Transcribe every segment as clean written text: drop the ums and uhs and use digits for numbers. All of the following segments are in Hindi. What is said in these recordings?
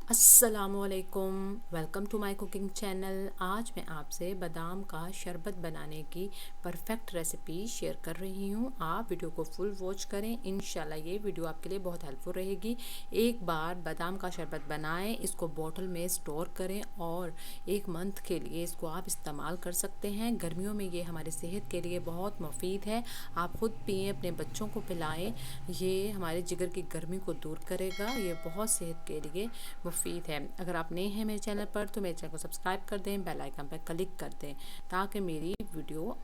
अस्सलामुअलैकुम, welcome to my cooking channel. आज मैं आपसे बादाम का शरबत बनाने की परफेक्ट रेसिपी शेयर कर रही हूँ। आप वीडियो को फुल वॉच करें, इंशाल्लाह ये वीडियो आपके लिए बहुत हेल्पफुल रहेगी। एक बार बादाम का शरबत बनाएं, इसको बोतल में स्टोर करें और एक मंथ के लिए इसको आप इस्तेमाल कर सकते हैं। गर्मियों में ये हमारे सेहत के लिए बहुत मुफीद है। आप ख़ुद पिएँ, अपने बच्चों को पिलाएँ। ये हमारे जिगर की गर्मी को दूर करेगा। ये बहुत सेहत के लिए मुफीद है। अगर आप नए हैं मेरे चैनल पर तो मेरे चैनल को सब्सक्राइब कर दें, बेल आइकन पर क्लिक कर दें ताकि मेरी वीडियो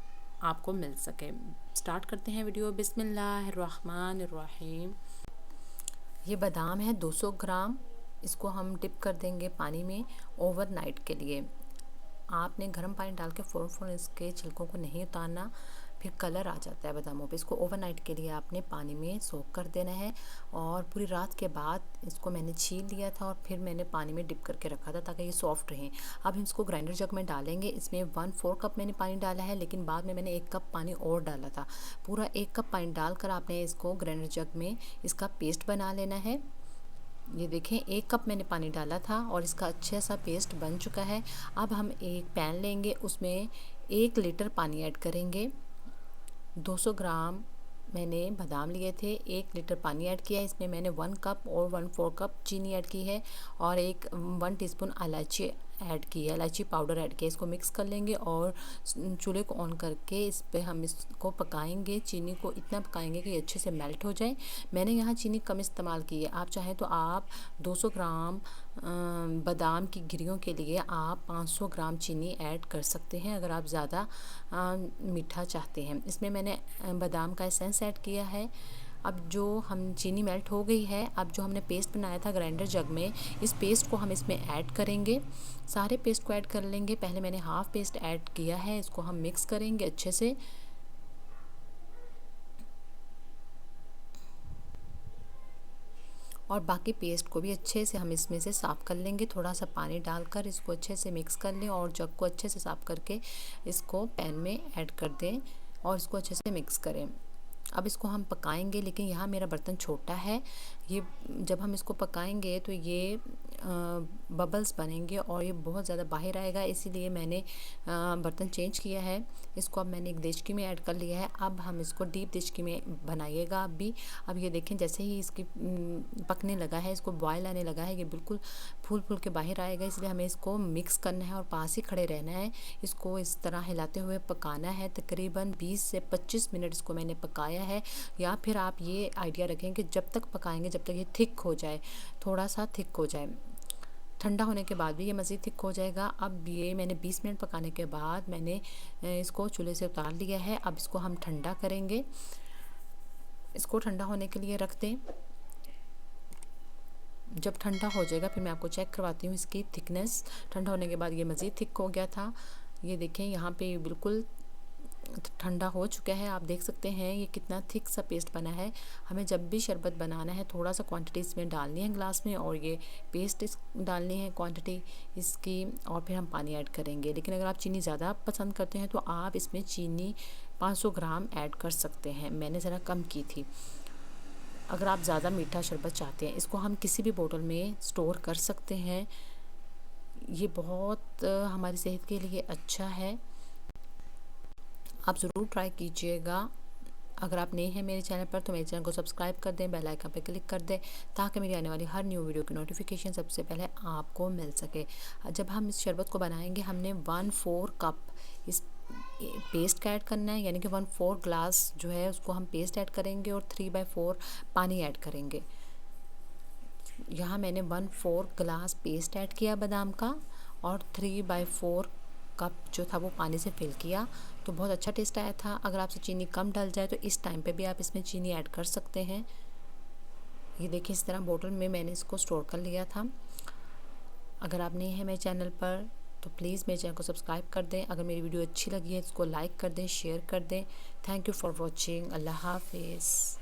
आपको मिल सके। स्टार्ट करते हैं वीडियो। बिस्मिल्लाहिर्रहमानिर्रहीम। ये बादाम है 200 ग्राम। इसको हम डिप कर देंगे पानी में ओवरनाइट के लिए। आपने गर्म पानी डाल के फ़ौरन इसके छिलकों को नहीं उतारना, फिर कलर आ जाता है बादामों पे। इसको ओवरनाइट के लिए आपने पानी में सोक कर देना है और पूरी रात के बाद इसको मैंने छील लिया था और फिर मैंने पानी में डिप करके रखा था ताकि ये सॉफ्ट रहें। अब हम इसको ग्राइंडर जग में डालेंगे। इसमें 1/4 कप मैंने पानी डाला है, लेकिन बाद में मैंने 1 कप पानी और डाला था। पूरा 1 कप पानी डालकर आपने इसको ग्राइंडर जग में इसका पेस्ट बना लेना है। ये देखें, 1 कप मैंने पानी डाला था और इसका अच्छा सा पेस्ट बन चुका है। अब हम एक पैन लेंगे, उसमें 1 लीटर पानी ऐड करेंगे। 200 ग्राम मैंने बादाम लिए थे, 1 लीटर पानी ऐड किया है। इसमें मैंने 1 कप और 1/4 कप चीनी ऐड की है और 1 टीस्पून इलायची ऐड की है, इलायची पाउडर ऐड किया। इसको मिक्स कर लेंगे और चूल्हे को ऑन करके इस पे हम इसको पकाएंगे। चीनी को इतना पकाएंगे कि अच्छे से मेल्ट हो जाए। मैंने यहाँ चीनी कम इस्तेमाल की है। आप चाहें तो आप 200 ग्राम बादाम की गिरियों के लिए आप 500 ग्राम चीनी ऐड कर सकते हैं अगर आप ज़्यादा मीठा चाहते हैं। इसमें मैंने बादाम का एसेंस ऐड किया है। अब जो हम चीनी मेल्ट हो गई है, अब जो हमने पेस्ट बनाया था ग्राइंडर जग में, इस पेस्ट को हम इसमें ऐड करेंगे। सारे पेस्ट को ऐड कर लेंगे। पहले मैंने हाफ़ पेस्ट ऐड किया है, इसको हम मिक्स करेंगे अच्छे से। और बाकी पेस्ट को भी अच्छे से हम इसमें से साफ़ कर लेंगे। थोड़ा सा पानी डालकर इसको अच्छे से मिक्स कर लें और जग को अच्छे से साफ़ करके इसको पैन में ऐड कर दें और इसको अच्छे से मिक्स करें। अब इसको हम पकाएंगे, लेकिन यहाँ मेरा बर्तन छोटा है। ये जब हम इसको पकाएंगे तो ये बबल्स बनेंगे और ये बहुत ज़्यादा बाहर आएगा, इसीलिए मैंने बर्तन चेंज किया है। इसको अब मैंने एक देचकी में ऐड कर लिया है। अब हम इसको डीप देचकी में बनाइएगा आप भी। अब ये देखें, जैसे ही इसकी पकने लगा है, इसको बॉयल आने लगा है, ये बिल्कुल फूल फूल के बाहर आएगा। इसलिए हमें इसको मिक्स करना है और पास ही खड़े रहना है। इसको इस तरह हिलाते हुए पकाना है। तकरीबन 20 से 25 मिनट इसको मैंने पकाया है। या फिर आप ये आइडिया रखें कि जब तक पकाएंगे जब तक ये थिक हो जाए, थोड़ा सा थिक हो जाए। ठंडा होने के बाद भी ये मज़ीद थिक हो जाएगा। अब ये मैंने 20 मिनट पकाने के बाद मैंने इसको चूल्हे से उतार लिया है। अब इसको हम ठंडा करेंगे। इसको ठंडा होने के लिए रख दें। जब ठंडा हो जाएगा फिर मैं आपको चेक करवाती हूँ इसकी थिकनेस। ठंडा होने के बाद ये मज़ीद थिक हो गया था। ये देखें, यहाँ पे बिल्कुल ठंडा हो चुका है। आप देख सकते हैं ये कितना थिक सा पेस्ट बना है। हमें जब भी शरबत बनाना है थोड़ा सा क्वांटिटी इसमें डालनी है ग्लास में और ये पेस्ट डालनी है क्वांटिटी इसकी, और फिर हम पानी ऐड करेंगे। लेकिन अगर आप चीनी ज़्यादा पसंद करते हैं तो आप इसमें चीनी 500 ग्राम ऐड कर सकते हैं। मैंने ज़रा कम की थी। अगर आप ज़्यादा मीठा शरबत चाहते हैं, इसको हम किसी भी बोतल में स्टोर कर सकते हैं। ये बहुत हमारी सेहत के लिए अच्छा है। आप ज़रूर ट्राई कीजिएगा। अगर आप नए हैं मेरे चैनल पर तो मेरे चैनल को सब्सक्राइब कर दें, बेल आइकन पर क्लिक कर दें ताकि मेरी आने वाली हर न्यू वीडियो की नोटिफिकेशन सबसे पहले आपको मिल सके। जब हम इस शरबत को बनाएंगे हमने 1/4 कप इस पेस्ट का ऐड करना है, यानी कि 1/4 ग्लास जो है उसको हम पेस्ट ऐड करेंगे और 3/4 पानी ऐड करेंगे। यहाँ मैंने 1/4 ग्लास पेस्ट ऐड किया बादाम का और 3/4 कप जो था वो पानी से फिल किया, तो बहुत अच्छा टेस्ट आया था। अगर आपसे चीनी कम डल जाए तो इस टाइम पे भी आप इसमें चीनी ऐड कर सकते हैं। ये देखिए, इस तरह बोतल में मैंने इसको स्टोर कर लिया था। अगर आप नए हैं मेरे चैनल पर तो प्लीज़ मेरे चैनल को सब्सक्राइब कर दें। अगर मेरी वीडियो अच्छी लगी है इसको लाइक कर दें, शेयर कर दें। Thank you for watching. Allah हाफिज़।